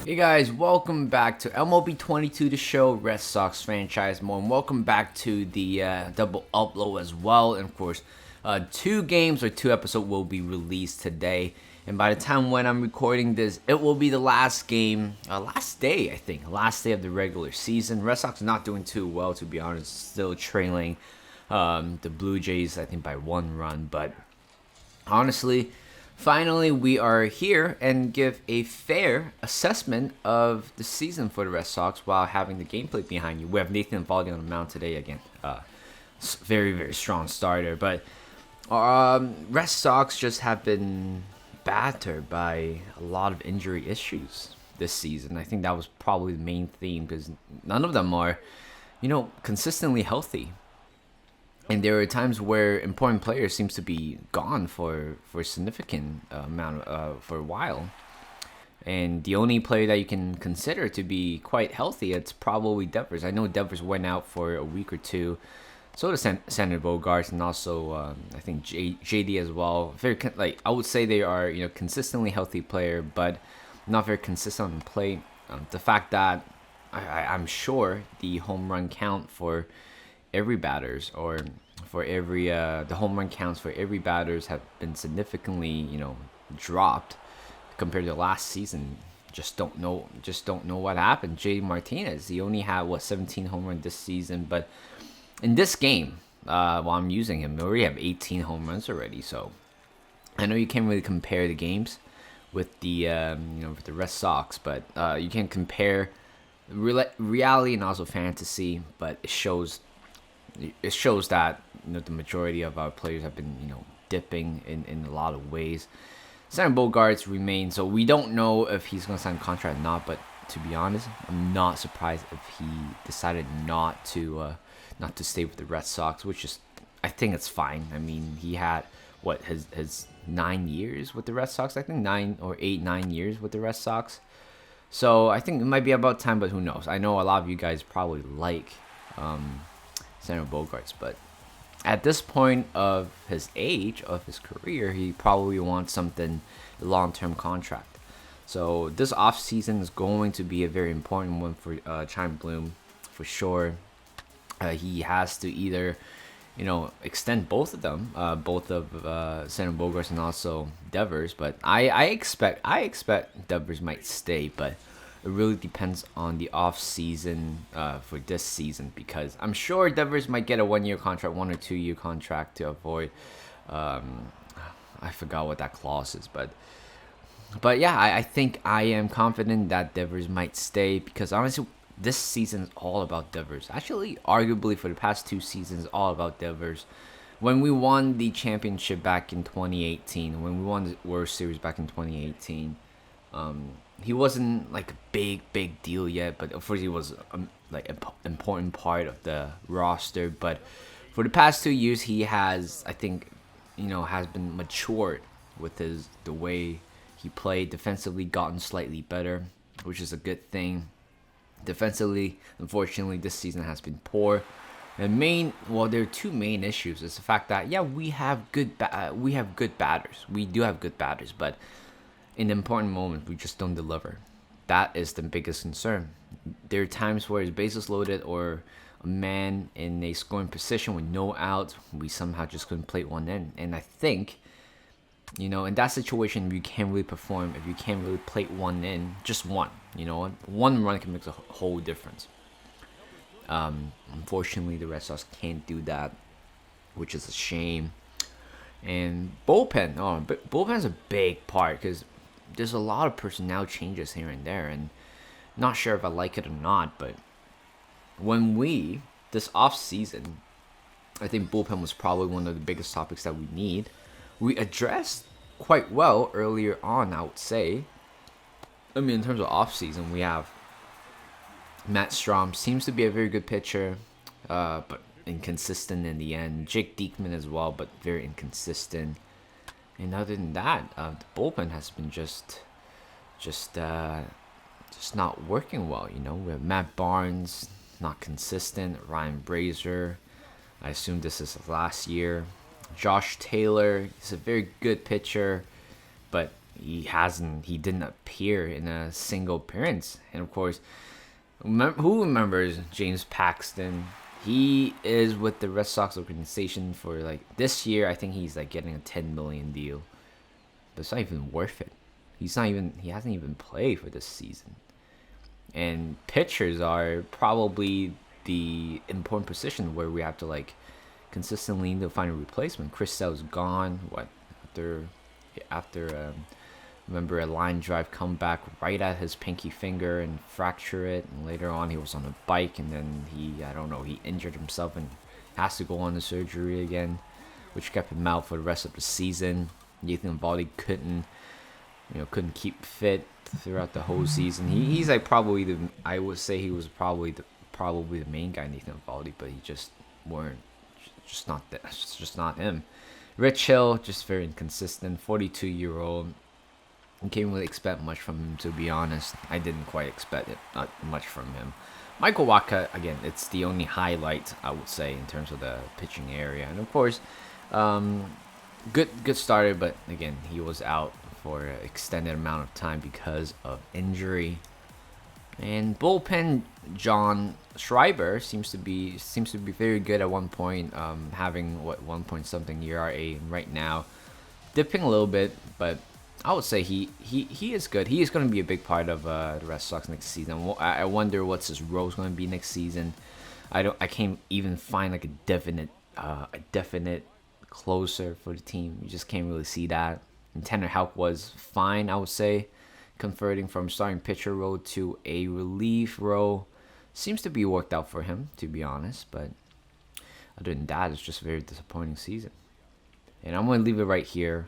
Hey guys, welcome back to MLB 22 The Show, Red Sox franchise more, and welcome back to the double upload as well. And of course, two episodes will be released today. And by the time when I'm recording this, it will be the last game, last day of the regular season. Red Sox not doing too well, to be honest, still trailing the Blue Jays, I think, by 1 run. But honestly, finally, we are here and give a fair assessment of the season for the Red Sox while having the gameplay behind you. We have Nathan Eovaldi on the mound today again. Very, very strong starter. But Red Sox just have been battered by a lot of injury issues this season. I think that was probably the main theme because none of them are, consistently healthy. And there are times where important players seems to be gone for a significant amount for a while, and the only player that you can consider to be quite healthy, it's probably Devers. I know Devers went out for a week or two, so does Sander Bogaerts, and also I think JD as well. I would say they are consistently healthy player, but not very consistent on the plate. The fact that I'm sure the home run count for every batters or for every the home run counts for every batters have been significantly dropped compared to last season. Just don't know what happened. JD Martinez, he only had 17 home runs this season, but in this game, while I'm using him, we already have 18 home runs already. So I know you can't really compare the games with the with the Red Sox, but you can compare reality and also fantasy. But it shows that the majority of our players have been dipping in a lot of ways. Sander Bogaerts remains, so we don't know if he's going to sign a contract or not. But to be honest, I'm not surprised if he decided not to stay with the Red Sox, which is, I think it's fine. I mean, he had his 9 years with the Red Sox. I think 9 years with the Red Sox. So I think it might be about time, but who knows? I know a lot of you guys probably like Sander Bogaerts, but at this point of his age, of his career, he probably wants something long-term contract. So this offseason is going to be a very important one for Chaim Bloom, for sure. He has to either, extend both of them, both of Sander Bogaerts and also Devers. But I expect Devers might stay, but it really depends on the off season for this season, because I'm sure Devers might get a 1-year contract, 1 or 2 year contract to avoid. I forgot what that clause is, but yeah, I think I am confident that Devers might stay, because honestly, this season is all about Devers. Actually, arguably for the past 2 seasons, all about Devers. When we won the championship back in 2018, when we won the World Series back in 2018. He wasn't like a big deal yet, but of course he was like an important part of the roster. But for the past 2 years, he has, I think, has been matured with the way he played defensively, gotten slightly better, which is a good thing. Defensively, unfortunately, this season has been poor. And there are 2 main issues. It's the fact that we have good batters. We do have good batters, but in important moments, we just don't deliver. That is the biggest concern. There are times where it's bases loaded or a man in a scoring position with no outs, we somehow just couldn't plate one in. And I think, in that situation, if you can't really perform, if you can't really plate one in, just one, one run can make a whole difference. Unfortunately, the Red Sox can't do that, which is a shame. And bullpen's a big part, because there's a lot of personnel changes here and there, and not sure if I like it or not, but this off season, I think bullpen was probably one of the biggest topics that we addressed quite well earlier on, I would say. I mean, in terms of off season, we have Matt Strom, seems to be a very good pitcher, but inconsistent in the end. Jake Diekman as well, but very inconsistent. And other than that, the bullpen has been just not working well. We have Matt Barnes, not consistent. Ryan Brazier, I assume this is last year. Josh Taylor, he's a very good pitcher, but he didn't appear in a single appearance. And of course, who remembers James Paxton? He is with the Red Sox organization for like this year. I think he's like getting a 10 million deal, but it's not even worth it. He hasn't even played for this season. And pitchers are probably the important position where we have to like consistently need to find a replacement. Chris Sale's gone. What after remember a line drive come back right at his pinky finger and fracture it, and later on he was on a bike and then he injured himself and has to go on the surgery again, which kept him out for the rest of the season. Nathan Eovaldi couldn't keep fit throughout the whole season. He's like probably I would say he was probably the main guy, Nathan Eovaldi, but he just weren't just not that. It's just not him. Rich Hill, just very inconsistent. 42-year-old. I can't really expect much from him, to be honest. I didn't quite expect it, not much from him. Michael Wacha, again, it's the only highlight, I would say, in terms of the pitching area. And of course, good starter, but again, he was out for an extended amount of time because of injury. And bullpen John Schreiber seems to be very good at one point, having 1 point something ERA right now, dipping a little bit, but I would say he is good. He is going to be a big part of the Red Sox next season. I wonder what's his role going to be next season. I can't even find like a definite closer for the team. You just can't really see that. And Tanner Houck was fine, I would say, converting from starting pitcher role to a relief role. Seems to be worked out for him, to be honest. But other than that, it's just a very disappointing season. And I'm going to leave it right here.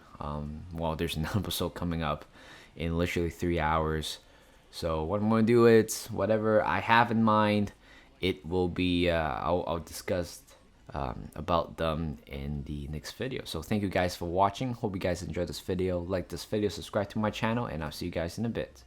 There's an episode coming up in literally 3 hours. So what I'm going to do is whatever I have in mind, it will be, I'll discuss about them in the next video. So thank you guys for watching. Hope you guys enjoyed this video. Like this video, subscribe to my channel, and I'll see you guys in a bit.